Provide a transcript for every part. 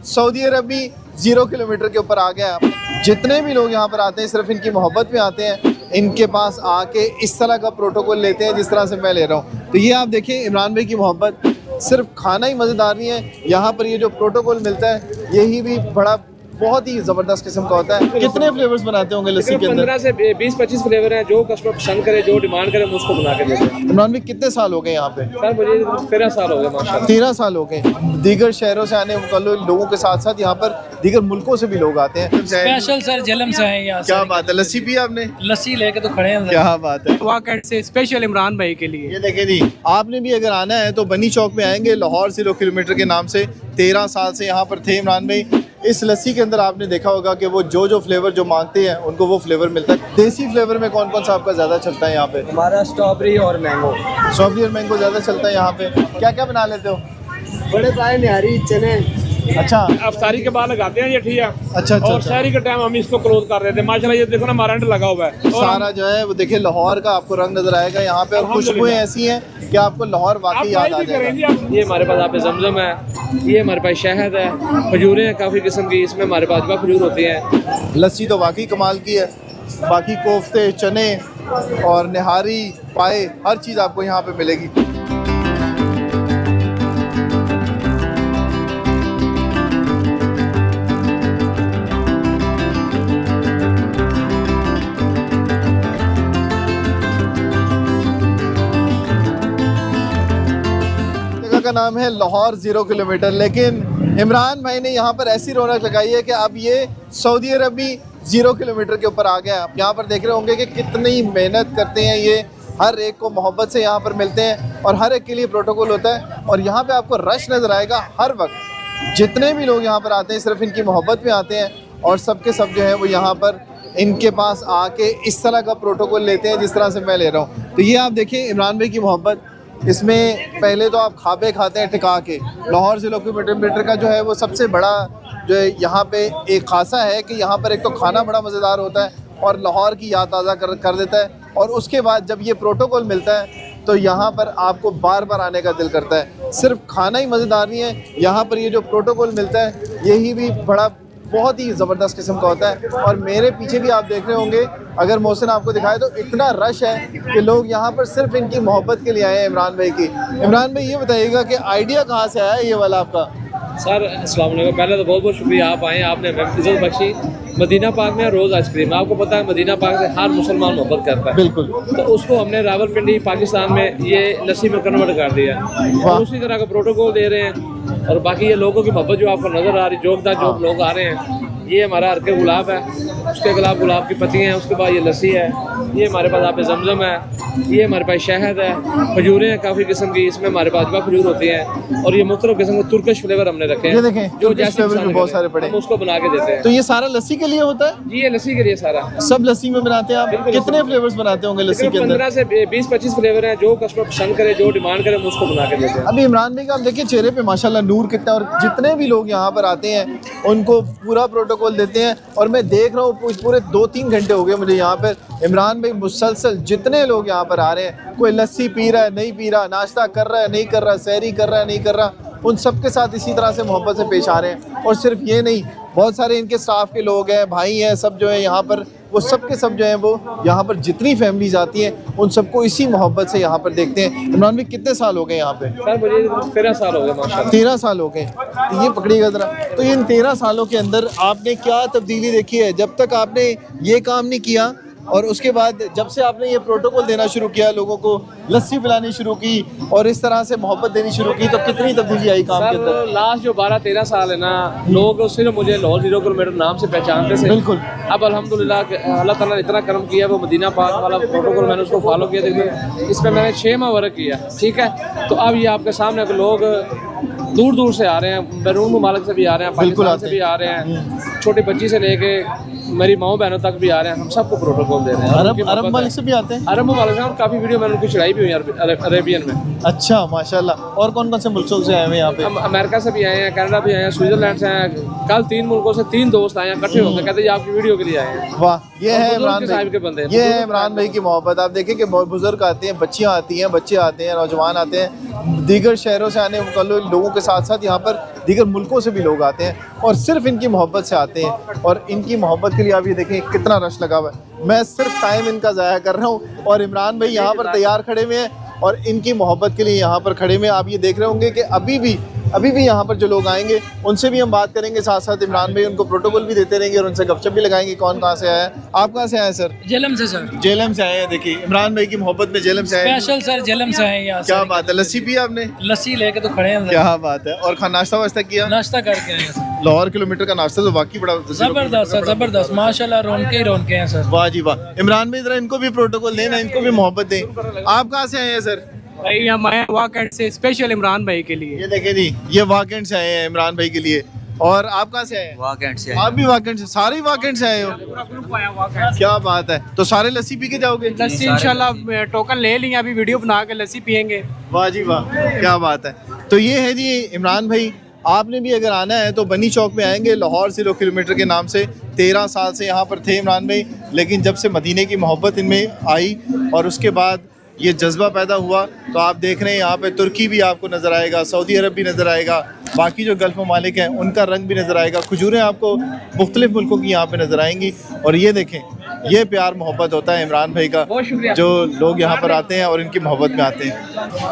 Saudi अरब भी 0 kilometre के ऊपर आ गया। जितने भी लोग यहाँ पर आते हैं सिर्फ इनकी मोहब्बत में आते हैं, इनके पास आके इस तरह का प्रोटोकॉल लेते हैं जिस तरह से मैं ले रहा हूँ। तो ये आप देखिए इमरान भाई की मोहब्बत, सिर्फ खाना ही मज़ेदार नहीं है, यहाँ पर ये जो प्रोटोकॉल मिलता है यही भी बड़ा बहुत ही ज़बरदस्त किस्म का होता है। कितने फ्लेवर्स बनाते होंगे लस्सी के अंदर? 15 से 20-25 फ्लेवर हैं, जो कस्टमर पसंद करे, जो डिमांड करे, हम उसको बना के देते हैं। इमरान भाई कितने साल हो गए यहाँ पे? सर मुझे 13 साल हो गए माशाल्लाह। 13 साल हो गए। दीगर शहरों से आने वाले लोगों के साथ साथ यहाँ पर दीगर मुल्कों से भी लोग आते हैं। स्पेशल सर झेलम से हैं यहाँ। क्या बात है, लस्सी पी आपने? लस्सी लेके तो खड़े हैं। क्या बात है। वाकट से स्पेशल इमरान भाई के लिए। ये देखें जी, आपने भी अगर आना है तो बनी चौक में आएंगे, लाहौर 0 किलोमीटर के नाम से। 13 साल से यहाँ पर थे इमरान भाई। इस लस्सी के अंदर आपने देखा होगा कि वो जो फ्लेवर जो मांगते हैं उनको वो फ्लेवर मिलता है। देसी फ्लेवर में कौन कौन सा आपका ज़्यादा चलता है यहाँ पे? हमारा स्ट्रॉबेरी और मैंगो। स्ट्रॉबेरी और मैंगो ज़्यादा चलता है यहाँ पे। क्या क्या बना लेते हो? बड़े पाए निहारी चने। अच्छा अफ्तारी के बाद लगाते हैं ये, ठीक है। अच्छा और शहरी के टाइम हम इसको क्लोज कर देते हैं। माशाल्लाह ये देखो ना, हमारा लगा हुआ है सारा जो है वो देखिए लाहौर का आपको रंग नजर आएगा यहाँ पे, और खुशबुएं ऐसी हैं कि आपको लाहौर वाकई याद आ जाएगा। ये हमारे पास आप जमजम है, ये हमारे पास शहद है, खजूरें हैं काफ़ी किस्म की, इसमें हमारे पास अजवा खजूर होती हैं। लस्सी तो वाकई कमाल की है। बाकी कोफ्ते, चने और निहारी, पाए, हर चीज़ आपको यहाँ पे मिलेगी। का नाम है लाहौर 0 किलोमीटर, लेकिन इमरान भाई ने यहाँ पर ऐसी रौनक लगाई है कि अब ये सऊदी अरब भी 0 किलोमीटर के ऊपर आ गया। आप यहाँ पर देख रहे होंगे कि कितनी मेहनत करते हैं ये, हर एक को मोहब्बत से यहाँ पर मिलते हैं और हर एक के लिए प्रोटोकॉल होता है। और यहाँ पे आपको रश नज़र आएगा हर वक्त। जितने भी लोग यहाँ पर आते हैं सिर्फ इनकी मोहब्बत में आते हैं, और सब के सब जो है वो यहाँ पर इनके पास आके इस तरह का प्रोटोकॉल लेते हैं जिस तरह से मैं ले रहा हूँ। तो ये आप देखिए इमरान भाई की मोहब्बत। इसमें पहले तो आप खाबे खाते हैं टिका के। लाहौर 0 किलोमीटर का जो है वो सबसे बड़ा जो है यहाँ पे एक खासा है कि यहाँ पर एक तो खाना बड़ा मज़ेदार होता है और लाहौर की याद ताज़ा कर देता है, और उसके बाद जब ये प्रोटोकॉल मिलता है तो यहाँ पर आपको बार बार आने का दिल करता है। सिर्फ खाना ही मज़ेदार नहीं है, यहाँ पर ये जो प्रोटोकॉल मिलता है यही भी बड़ा बहुत ही ज़बरदस्त किस्म का होता है। और मेरे पीछे भी आप देख रहे होंगे, अगर मोहसिन आपको दिखाए तो इतना रश है कि लोग यहाँ पर सिर्फ इनकी मोहब्बत के लिए आए हैं इमरान भाई की। इमरान भाई ये बताइएगा कि आइडिया कहाँ से आया ये वाला आपका? सर अस्सलाम वालेकुम, पहले तो बहुत बहुत शुक्रिया, आप आए, आपने हमें इज़्ज़त बख्शी। मदीना पाक में रोज़ आइसक्रीम, आपको पता है मदीना पाक से हर मुसलमान मोहब्बत करता है। बिल्कुल। तो उसको हमने रावलपिंडी पाकिस्तान में ये लस्सी में कन्वर्ट कर दिया, और उसी तरह का प्रोटोकॉल दे रहे हैं। और बाकी ये लोगों की मोहब्बत जो आपको नज़र आ रही, जोक लोग आ रहे हैं, ये हमारा अर्के गुलाब है, उसके खिलाफ गुलाब की पत्तियाँ हैं, उसके बाद ये लस्सी है, ये हमारे पास आप जमजम है, ये हमारे पास शहद है, खजूरें हैं काफ़ी किस्म की, इसमें हमारे पास अजवा खजूर होती हैं, और ये मुख्तलिफ किस्म के तुर्किश फ्लेवर हमने रखे हैं। ये देखें, जो जैसे बहुत सारे पड़े, हम उसको बना के देते हैं। तो ये सारा लस्सी के लिए होता है? जी ये लस्सी के लिए सारा, सब लस्सी में बनाते हैं आप? कितने फ्लेवर्स बनाते होंगे लस्सी के अंदर? 15 से 20-25 फ्लेवर हैं, जो कस्टमर पसंद करे, जो डिमांड करे, हम उसको बना के देते हैं। अभी इमरान भाई का आप देखिए चेहरे पे माशाल्लाह नूर कितना, और जितने भी लोग यहाँ पर आते हैं उनको पूरा प्रोटोकॉल देते हैं। और मैं देख रहा हूँ पूरे 2-3 घंटे हो गए मुझे यहाँ पर इमरान भाई मुसलसल जितने लोग यहाँ पर आ रहे हैं, कोई लस्सी पी रहा है नहीं पी रहा, नाश्ता कर रहा है नहीं कर रहा, सहरी कर रहा है नहीं कर रहा, उन सब के साथ इसी तरह से मोहब्बत से पेश आ रहे हैं। और सिर्फ ये नहीं, बहुत सारे इनके स्टाफ के लोग हैं, भाई हैं, सब जो है यहाँ पर, वो सब के सब जो हैं वो यहाँ पर जितनी फैमिलीज आती हैं उन सबको इसी मोहब्बत से यहाँ पर देखते हैं। इमरान भाई कितने साल हो गए यहाँ पे? सर मुझे 13 साल हो गए माशाल्लाह। 13 साल हो गए। तो ये पकड़िएगा ज़रा, तो इन 13 सालों के अंदर आपने क्या तब्दीली देखी है? जब तक आपने ये काम नहीं किया और उसके बाद जब से आपने ये प्रोटोकॉल देना शुरू किया, लोगों को लस्सी पिलानी शुरू की और इस तरह से मोहब्बत देनी शुरू की, तो कितनी तब्दीली आई काम के अंदर? लास्ट जो 12-13 साल है ना, लोग सिर्फ मुझे लाहौर 0 किलोमीटर नाम से पहचानते थे। बिल्कुल। अब अल्हम्दुलिल्लाह अल्लाह ताला ने इतना करम किया, वो मदीना पाक वाला प्रोटोकॉल मैंने उसको फॉलो किया। देखिए इसमें मैंने 6 माह वर्क किया, ठीक है। तो अब ये आपके सामने लोग दूर दूर से आ रहे हैं, बैरून मुमालिक से भी आ रहे हैं, पाकिस्तान से भी आ रहे हैं, छोटी बच्ची से लेके मेरी माओ बहनों तक भी आ रहे हैं, हम सबको प्रोटोकॉल दे रहे हैं। अरब मुमालिक से भी आते हैं? अरब मुमालिक से काफ़ी वीडियो मैंने उनकी चढ़ाई भी हुई है अरेबियन में। अच्छा माशाल्लाह। और कौन कौन से मुल्कों से आए हुए यहाँ पे? हम अमेरिका से भी आए हैं, कनाडा भी आए हैं, स्विट्जरलैंड से आए हैं। कल 3 मुल्कों से 3 दोस्त आए हैं, इकट्ठे होकर कहते हैं आपकी वीडियो के लिए आए हैं। वाह, ये है इमरान साहिब के बंदे, भाई, ये है इमरान भाई की मोहब्बत। आप देखिए कि बुजुर्ग आते हैं, बच्चियाँ आती हैं, बच्चे आते हैं, नौजवान आते हैं, दीगर शहरों से आने वाले लोगों के साथ साथ यहाँ पर दीगर मुल्कों से भी लोग आते हैं और सिर्फ इनकी मोहब्बत से आते हैं। और इनकी मोहब्बत के लिए आप ये देखें कितना रश लगा हुआ है। मैं सिर्फ टाइम इनका ज़ाया कर रहा हूँ और इमरान भाई यहाँ पर तैयार खड़े हुए हैं और इनकी मोहब्बत के लिए यहाँ पर खड़े हुए हैं। आप ये देख रहे होंगे कि अभी भी यहाँ पर जो लोग आएंगे उनसे भी हम बात करेंगे, साथ साथ इमरान भाई उनको प्रोटोकॉल भी देते रहेंगे और उनसे गपशप भी लगाएंगे कौन कहाँ से आया है। आप कहाँ से आए सर? जेलम से सर। जेलम से आए हैं। देखिए इमरान भाई की मोहब्बत में जेलम से आए हैं। स्पेशल सर जेलम से हैं यहाँ से। क्या बात है, लस्सी पी आपने? लस्सी लेके तो खड़े हैं। क्या बात है। और खाना नाश्ता वास्ता किया? नाश्ता करके आए हैं सर। लाहौर किलोमीटर का नाश्ता तो वाकई बड़ा जबरदस्त सर, जबरदस्त माशाल्लाह, रौनके ही रौनके हैं सर। वाह जी वाह। इमरान भाई जरा इनको भी प्रोटोकॉल देना, इनको भी मोहब्बत दें। आप कहाँ से आए हैं सर? भाई हम आए वाकई से स्पेशल इमरान भाई के लिए। ये देखें जी, ये वाकई से आए हैं इमरान भाई के लिए। और आप कहाँ से आए हैं? वाकई से। आप भी वाकई से, सारे वाकई से आए हो? क्या बात है। तो सारे लस्सी पी के जाओगे? लस्सी इंशाल्लाह टोकन ले लिए, अभी वीडियो बना के लस्सी पियेंगे। वाह जी वाह, क्या बात है। तो ये है जी इमरान भाई। आपने भी अगर आना है तो बनी चौक में आएंगे, लाहौर 0 किलोमीटर के नाम से। 13 साल से यहाँ पर थे इमरान भाई, लेकिन जब से मदीने की मोहब्बत इनमें आई और उसके बाद ये जज्बा पैदा हुआ, तो आप देख रहे हैं यहाँ पे तुर्की भी आपको नज़र आएगा, सऊदी अरब भी नज़र आएगा, बाकी जो गल्फ़ ममालिक हैं उनका रंग भी नज़र आएगा, खजूरें आपको मुख्तलिफ़ मुल्कों की यहाँ पे नज़र आएंगी। और ये देखें, ये प्यार मोहब्बत होता है इमरान भाई का, जो लोग यहाँ पर आते हैं और इनकी मोहब्बत में आते हैं।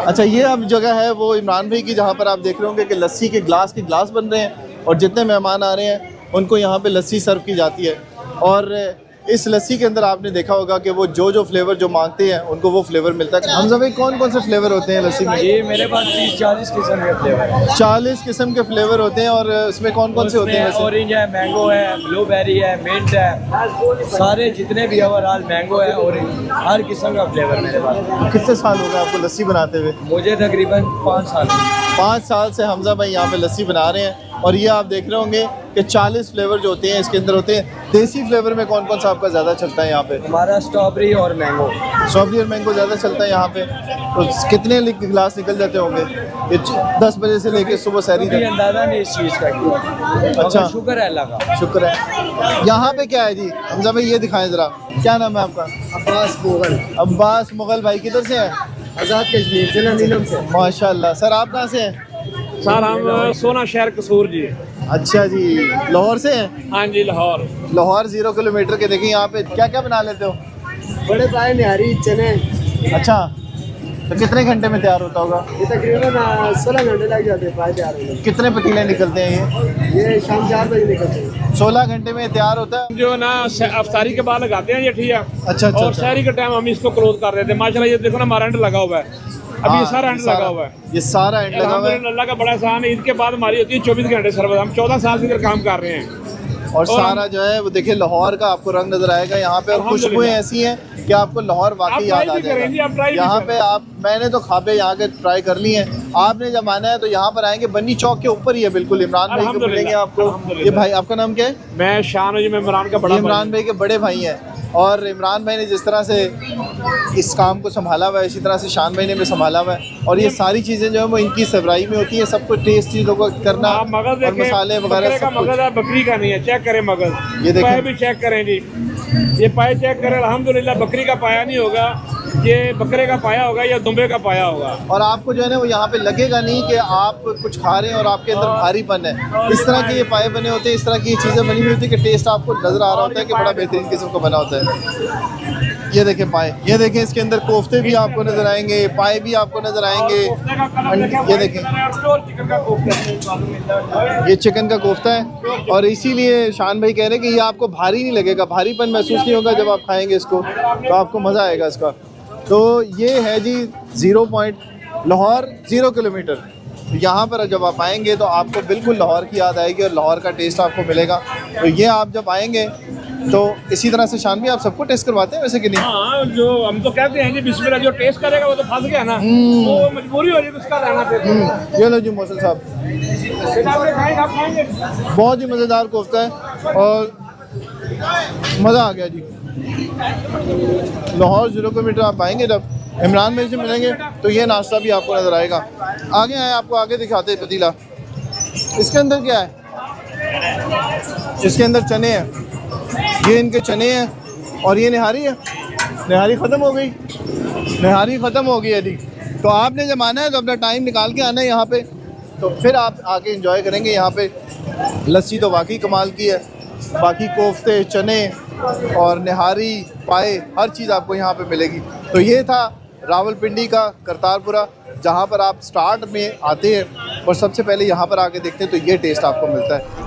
अच्छा, ये अब जगह है वो इमरान भाई की, जहाँ पर आप देख रहे होंगे कि लस्सी के गिलास बन रहे हैं और जितने मेहमान आ रहे हैं उनको यहाँ पर लस्सी सर्व की जाती है। और इस लस्सी के अंदर आपने देखा होगा कि वो जो फ्लेवर जो मांगते हैं उनको वो फ्लेवर मिलता है। हमजा भाई कौन कौन से फ्लेवर होते हैं लस्सी में? ये मेरे पास 30-40 किस्म के फ्लेवर है। 40 किस्म के फ्लेवर होते हैं। और इसमें कौन कौन से होते हैं? ऑरेंज है, मैंगो है, ब्लूबेरी है, मिंट है, सारे जितने भी ओवरऑल मैंगो है, ऑरेंज, हर किस्म का फ्लेवर मेरे पास। कितने साल हो गए आपको लस्सी बनाते हुए? मुझे तकरीबन 5 साल। 5 साल से हमजा भाई यहाँ पे लस्सी बना रहे हैं। और ये आप देख रहे होंगे कि 40 फ्लेवर जो होते हैं इसके अंदर होते हैं। देसी फ्लेवर में कौन कौन सा आपका ज़्यादा चलता है यहाँ पे? हमारा स्ट्रॉबेरी और मैंगो। स्ट्रॉबेरी और मैंगो ज़्यादा चलता है यहाँ पे। तो कितने गिलास निकल जाते होंगे ये 10 बजे से लेके सुबह सहरी कोई तक? अंदाज़ा नहीं इस चीज़ का। अच्छा, शुक्र है अल्लाह का। शुक्र है। यहाँ पे क्या है जी हमजा भाई, ये दिखाएं ज़रा, क्या नाम है आपका? अब्बास मुगल। अब्बास मुगल भाई किधर से हैं? आज़ाद कश्मीर जिला नीलम से। माशाल्लाह। सर आप कहाँ से हैं? सर हम सोना शहर कसूर जी। अच्छा जी, लाहौर से हैं? हाँ जी, लाहौर। लाहौर 0 किलोमीटर के। देखिए यहाँ पे क्या क्या बना लेते हो? बड़े पाए निहारी चने। अच्छा, तो कितने घंटे में तैयार होता होगा? ये तकरीबन 16 घंटे लग जाते हैं पाए तैयार होने। कितने पतीले निकलते हैं ये शाम 4 बजे निकलते हैं। 16 घंटे में तैयार होता है। जो ना अफ्तारी के बाद लगाते हैं ये, ठीक है। अच्छा अच्छा, और अच्छा। शहरी के टाइम हम इसको क्लोज कर देते हैं। माशाल्लाह ये देखो ना, हमारा एंड लगा हुआ है अभी। ये सारा एंड लगा हुआ है। ये सारा एंड लगा हुआ है। अल्लाह का बड़ा एहसान है। ईद के बाद हमारी होती है 24 घंटे सर्विस। हम 14 साल से इधर काम कर रहे हैं। और सारा जो है वो देखिए लाहौर का आपको रंग नजर आएगा यहाँ पे। और खुशबुएं ऐसी हैं कि आपको लाहौर वाकई याद आ जाएगा। यहाँ पे आप, मैंने तो खाबे यहाँ के ट्राई कर ली हैं। आपने जब आना है तो यहाँ पर आएंगे, बन्नी चौक के ऊपर ही है बिल्कुल। इमरान भाई को मिलेंगे आपको। ये भाई आपका नाम क्या है? मैं शान हूँ जी, मैं इमरान का बड़ा। इमरान भाई के बड़े भाई हैं। और इमरान भाई ने जिस तरह से इस काम को संभाला हुआ है, इसी तरह से शान भाई ने भी संभाला हुआ है। और ये सारी चीज़ें जो है वो इनकी सरबराही में होती है। सब कुछ टेस्ट चीज़ों को करना आप मगज और मसाले वगैरह सब कुछ। मगज है, बकरी का नहीं है। चेक करें मगज, ये देखें। पाए भी चेक करें जी, ये पाए चेक करें। अल्हम्दुलिल्लाह बकरी का पाया नहीं होगा, ये बकरे का पाया होगा या दुम्बे का पाया होगा। और आपको जो है ना वो यहाँ पे लगेगा नहीं कि आप कुछ खा रहे हैं और आपके अंदर भारीपन है। इस तरह के ये पाए बने होते हैं, इस तरह की चीज़ें बनी हुई होती है कि टेस्ट आपको नज़र आ रहा होता है कि बड़ा बेहतरीन किस्म का बना होता है। ये देखें पाए, ये देखें इसके अंदर कोफ्ते भी आपको नज़र आएंगे, पाए भी आपको नज़र आएंगे। ये देखें, ये चिकन का कोफ्ता है। और इसीलिए शान भाई कह रहे हैं कि ये आपको भारी नहीं लगेगा, भारीपन महसूस नहीं होगा जब आप खाएंगे इसको, तो आपको मज़ा आएगा इसका। तो ये है जी 0 पॉइंट, लाहौर 0 किलोमीटर। यहाँ पर जब आप आएंगे तो आपको बिल्कुल लाहौर की याद आएगी और लाहौर का टेस्ट आपको मिलेगा। तो ये आप जब आएंगे तो इसी तरह से शान भी आप सबको टेस्ट करवाते हैं वैसे कि नहीं? हाँ, जो हम तो कहते हैं जी बिस्मिल्लाह, जो टेस्ट करेगा वो तो फंस गया ना, वो मजबूरी हो रही है उसका रहना फिर। ये लो जी मोहसिन साहब, आप खाएंगे। बहुत ही मज़ेदार कोफ्ता है और मज़ा आ गया जी। लाहौर 0 किलोमीटर आप आएंगे जब इमरान भाई से मिलेंगे तो ये नाश्ता भी आपको नज़र आएगा। आगे आए, आपको आगे दिखाते हैं पतीला। इसके अंदर क्या है? इसके अंदर चने हैं, ये इनके चने हैं। और ये निहारी है। निहारी ख़त्म हो गई, निहारी ख़त्म हो गई है जी। तो आपने जब आना है तो अपना टाइम निकाल के आना है यहाँ पे। तो फिर आप आके एंजॉय करेंगे। यहाँ पे लस्सी तो वाकई कमाल की है, बाकी कोफ्ते, चने और निहारी, पाए, हर चीज़ आपको यहाँ पे मिलेगी। तो ये था रावलपिंडी का करतारपुरा, जहाँ पर आप स्टार्ट में आते हैं और सबसे पहले यहाँ पर आके देखते हैं तो ये टेस्ट आपको मिलता है।